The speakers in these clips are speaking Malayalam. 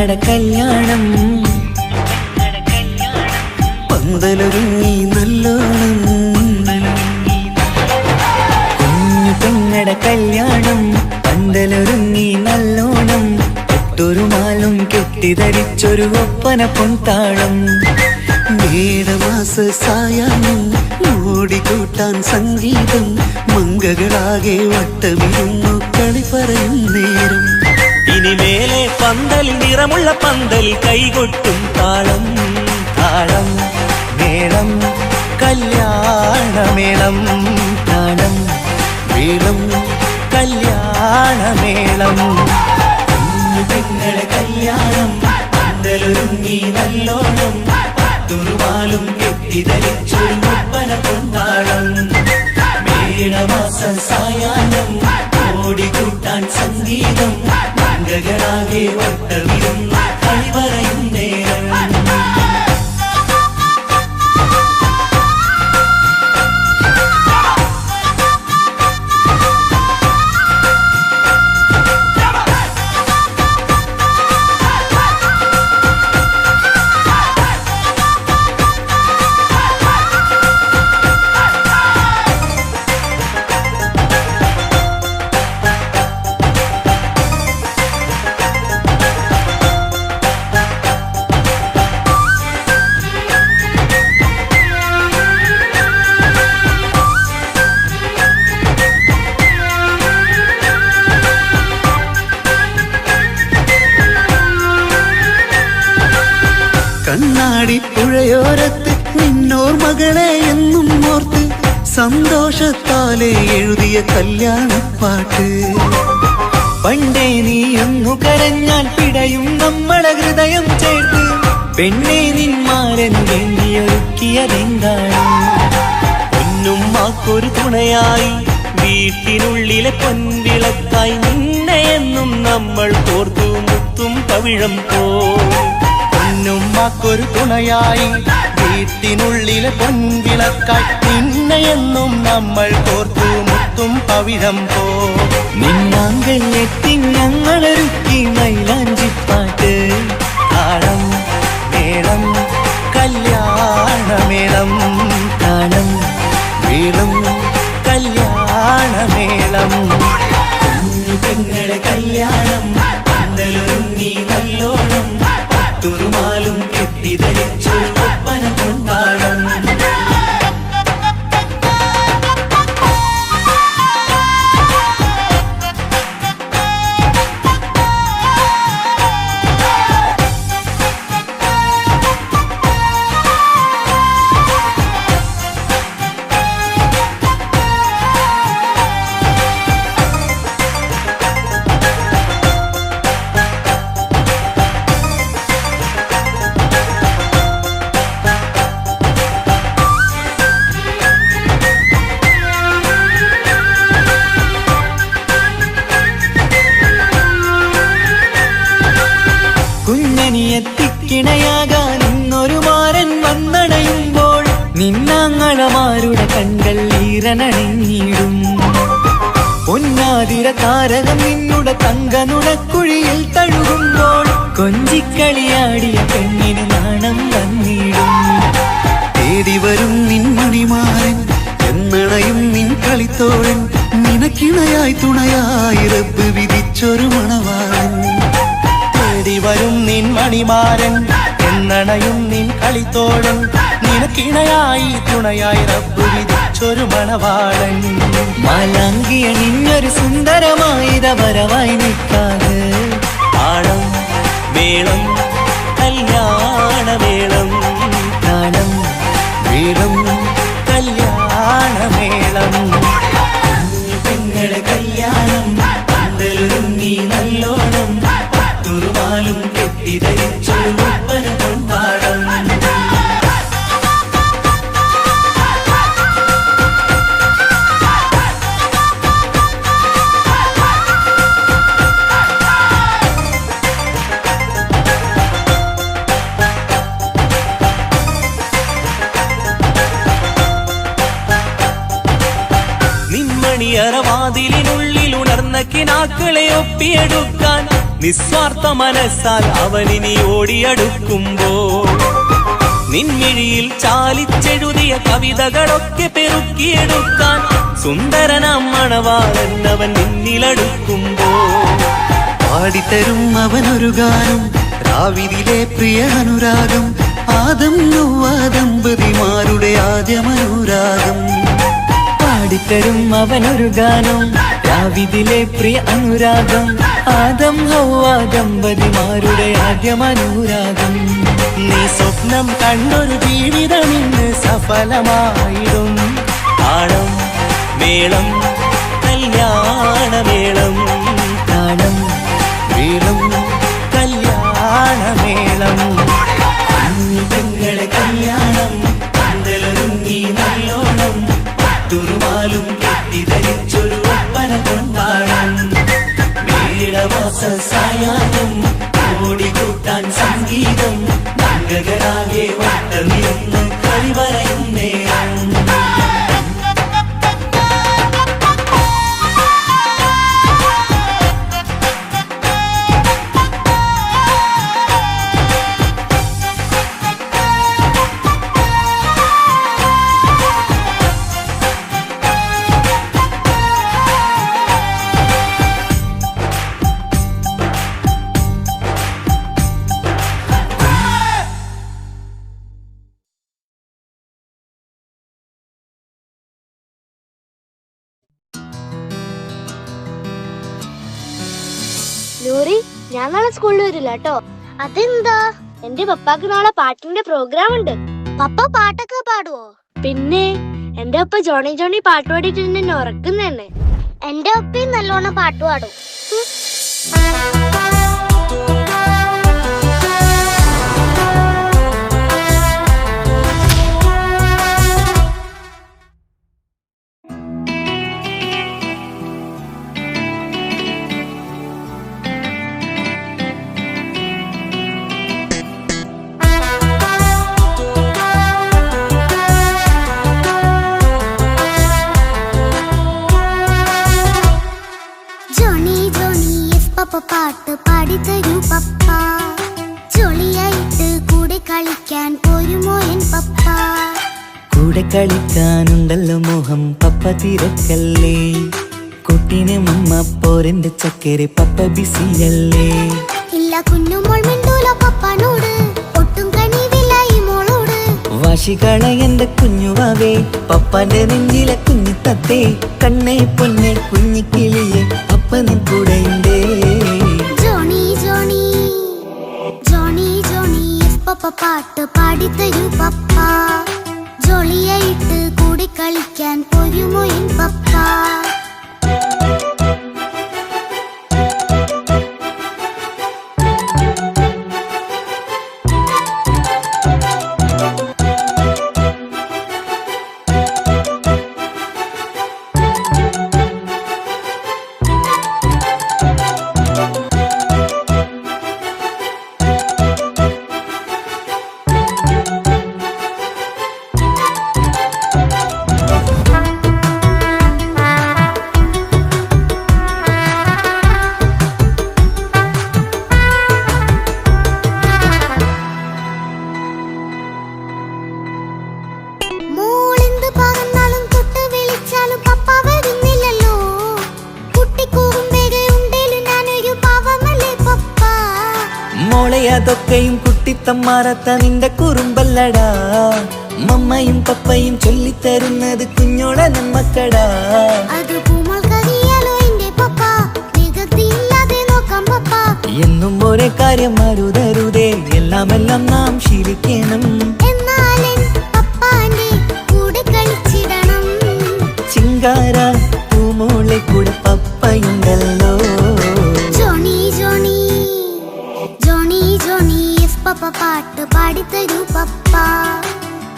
പെങ്ങടെ കല്യാണം പന്തലൊരുങ്ങി നല്ലോണം കുഞ്ഞു പെങ്ങടെ കല്യാണം പന്തലൊരുങ്ങി നല്ലോണം ഒട്ടൊരു മാലും കെട്ടിധരിച്ചൊരു ഒപ്പന പൊൻതാളം മേടമാസ സായാഹ്നം ഓടിക്കൂട്ടാൻ സംഗീതം മംഗകളാകെ വട്ടമിരുന്നു കളി പറയും നേരം ഇനിമേലെ പന്തൽ നിറമുള്ള പന്തൽ കൈകൊട്ടും താളം താളം മേളം കല്യാണമേളം താളം മേളം കല്യാണമേളം കുഞ്ഞു പെങ്ങളെ കല്യാണം പന്തലൊരുങ്ങി നല്ലോണം തുറുമാലും കെട്ടിധരിച്ചൊരു ഒപ്പന പൊൻതാളം മേടമാസ സായാഹ്നം ഓടിക്കൂട്ടാൻ സംഗീതം മംഗകളാകെ വട്ടമിരുന്നു കളി പറയും നേരം കണ്ണാടി പുഴയോരത്ത് നിന്നോർ മകളെ എന്നും ഓർത്ത് സന്തോഷത്താലെ എഴുതിയ കല്യാണപ്പാട്ട് പണ്ടേ നീ ഒന്നു കരഞ്ഞാൽ പിടയും നമ്മളെ ഹൃദയം ചേർത്ത് പെണ്ണെ നിന്മാരൻ വേണ്ടിയൊരുക്കിയതെന്താണ് പൊന്നുമ്മാക്കൊരു തുണയായി വീട്ടിനുള്ളിലെ പൊൻവിളക്കായി നിന്നെ എന്നും നമ്മൾ കോർത്തു മുത്തും പവിഴം പോ പൊന്നുമ്മാക്കൊരു തുണയായി വീട്ടിനുള്ളിലെ പൊൻവിളക്കായി നിന്നെയെന്നും നമ്മൾ കോർത്തു മുത്തും പവിഴം പോ നിന്നാങ്കൾ എത്തി ഞങ്ങളൊരുക്കി മൈലാഞ്ചിപ്പാട്ട് താളം മേളം കല്യാണമേളം താളം മേളം കല്യാണമേളം കുഞ്ഞു പെങ്ങളെ കല്യാണം പന്തലൊരുങ്ങി നല്ലോണം തുറുമാലും കെട്ടിധരിച്ചൊരു ഒപ്പന പൊൻതാളം കുഞ്ഞനിയെത്തിക്കിണയാകാൻ ഇന്നൊരു മാരൻ വന്നണയുമ്പോൾ നിന്നാങ്ങളമാരുടെ കൺകൾ ഈറനണിഞ്ഞിടും പൊന്നാതിര താരകം നിന്നുടെ തങ്കനുടക്കുഴിയിൽ തഴുകുമ്പോൾ കൊഞ്ചിക്കളിയാടിയ പെണ്ണിന് നാണം വന്നിടും തേടി വരും നിൻ മണിമാരൻ എന്നണയും നിൻ കളിത്തോഴൻ നിനക്കിണയായി തുണയായി റബ്ബ് വിധിച്ചൊരു മണവാളൻ വരും നിൻ മണിമാരൻ എന്നണയും നിൻ കളിത്തോഴൻ നിനക്കിണയായി തുണയായി റബ്ബ് വിധിച്ചൊരു മണവാളൻ മാലാങ്കിയ നിന്നൊരു സുന്ദരമായിത വരവായി നിൽക്കാതെ താളം മേളം കല്യാണമേളം താളം മേളം കല്യാണമേളം പെങ്ങളെ കല്യാണം പന്തലൊരുങ്ങി നല്ലോണം തുറുമാലും കെട്ടിധരിച്ചൊരു ഒപ്പന പൊൻതാളം നിന്മണിയറവാതിലിനുള്ളിൽ ഉണർന്ന കിനാക്കളെ ഒപ്പിയെടുക്കാൻ നിസ്വാർത്ഥ മനസ്സാൽ അവനിനി ഓടിയടുക്കുമ്പോൾ നിൻമിഴിയിൽ ചാലിച്ചെഴുതിയ കവിതകളൊക്കെ പെറുക്കിയെടുക്കാൻ സുന്ദരനാം മണവാളൻ അവൻ നിന്നിലടുക്കുമ്പോൾ പാടിത്തരും അവനൊരു ഗാനം രാവിലെ പ്രിയ അനുരാഗം ആദം ഹവ്വ ദമ്പതിമാരുടെ ആദ്യമനുരാഗം പാടിത്തരും അവനൊരു ഗാനം രാവിലെ പ്രിയ അനുരാഗം ആദം ഹവ്വ ദമ്പതിമാരുടെ ആദ്യമനുരാഗം നീ സ്വപ്നം കണ്ടൊരു ജീവിതം ഇന്ന് സഫലമായിടും താളം മേളം കല്യാണമേളം താളം മേളം കല്യാണമേളം പെങ്ങളെ കല്യാണം പന്തലൊരുങ്ങി നല്ലോണം പട്ടുറുമാലും കെട്ടിധരിച്ചൊരു ഒപ്പന കൊണ്ടാടം മേടമാസ സായാഹ്നം ഓടിക്കൂട്ടാൻ സംഗീതം മംഗളരാകെ വട്ടമിരുന്ന് കളി പറയും നേരം നൂറി, ഞാൻ നാളെ സ്കൂളിൽ വരില്ല കേട്ടോ. അതെന്താ? എന്റെ പപ്പാക്ക് നാളെ പാട്ടിന്റെ പ്രോഗ്രാം ഉണ്ട്. പപ്പ പാട്ടൊക്കെ പാടുവോ? പിന്നെ എന്റെ ഒപ്പ ജോണി ജോണി പാട്ട് പാടിയിട്ട് എന്നെ ഉറക്കുന്നതന്നെ. എന്റെ ഒപ്പയും നല്ലോണം പാട്ട് പാടും. പാട്ട് പാടിത്തരൂ പപ്പ, ജോളിയായിട്ട് കൂടെ കളിക്കാൻ പോരുമോ എൻ പപ്പ? കൂടെ കളിക്കാനുണ്ടല്ലോ മോഹം പപ്പ തിരക്കല്ലേ, കുട്ടീനെ മമ്മ പോരെന്റെ ചക്കരെ പപ്പ ബിസിയല്ലേ. ഇല്ല കുഞ്ഞുമോൾ മിണ്ടൂല പപ്പനോട്, ഒട്ടും കണിവില്ല ഈ മോളോട്. വാശികള എന്റെ കുഞ്ഞുവാവേ, പപ്പാന്റെ നെഞ്ചിലെ കുഞ്ഞു തത്തേ, കണ്ണേ പൊന്നെ കുഞ്ഞിക്കിളിയെ അപ്പനും കൂടെയുണ്ടേ. ജോണി ജോണി ജോണി ജോണി പപ്പ പാട്ട് പാടിത്തരൂ പപ്പ, ജോളിയായിട്ട് കൂടെ കളിക്കാൻ പോരുമോ എൻ പപ്പ? അതൊക്കെയും കുട്ടിത്തമ്മാറത്ത നിന്റെ കുറുമ്പല്ലടാ, മമ്മയും പപ്പയും ചൊല്ലിത്തരുന്നത് കുഞ്ഞോളെ നമ്മക്കടാ. എന്നും ഒരേ കാര്യം അരുതരുതേ, എല്ലാമെല്ലാം നാം ശീലിക്കണം. ചിങ്കാര പൂമോളെ കൂടെ പപ്പയുണ്ടല്ലോ. പപ്പ പാട്ട് പാടിത്തരൂ പപ്പ,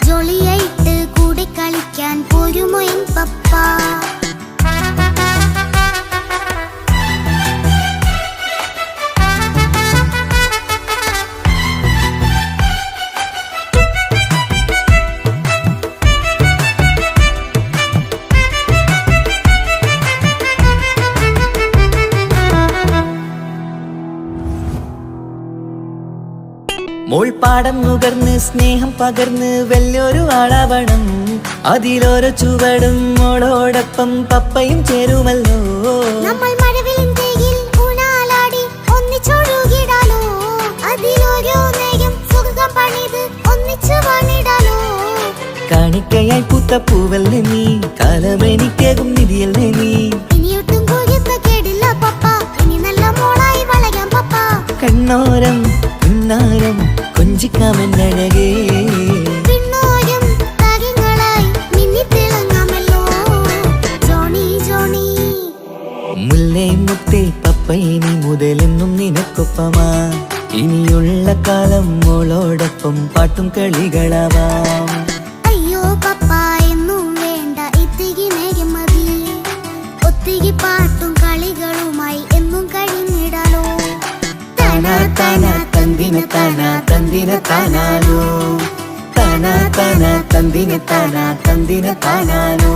ജോളിയായിട്ട് കൂടെ കളിക്കാൻ പോരുമോ എൻ പപ്പ? മോൾ പാടം നുകർന്ന് സ്നേഹം പകർന്ന് വലിയൊരു ആളാവണം. അതിലോരോ ചുവടും മോളോടൊപ്പം പപ്പയും ചേരുമല്ലോ. നമ്മൾ മഴവിലിൻ തേയിൽ ഊഞ്ഞാലാടി ഒന്നിച്ചൊഴുകിടാലോ. അതിലൊരു നേയം സുഖം പണിത് ഒന്നിച്ചു വാണിടാലോ. കാണിക്കയായി പൂത്ത പൂവല്ലേ നീ, കാലമെനിക്കേകും നിധിയല്ലേ നീ. ഇനിയൊട്ടും കുരുത്ത കേടില്ല പപ്പ, ഇനി നല്ല മോളായി വളയാം പപ്പ. കണ്ണോരം പിന്നാരം കൊഞ്ചിക്കാമെന്നഴകേ. പിന്നോരം താരങ്ങളായി മിന്നിത്തിളങ്ങാമല്ലോ. ജോണി ജോണി മുല്ലേ മുത്തേ പപ്പ ഇനി മുതലെന്നും നിനക്കൊപ്പമാ. ഇനിയുള്ള കാലം മോളോടൊപ്പം പാട്ടും കളികളാവാം. അയ്യോ പപ്പ എന്നും വേണ്ട ഇത്തിരി നേരം മതി. ഒത്തിരി പാട്ടും കളികളുമായി എന്നും കഴിഞ്ഞിടാലോ. താനാ താനാ തന്തിന താനാ തന്തിന താനാലോ. താനാ താനാ തന്തിന താനാ തന്തിന താനാലോ.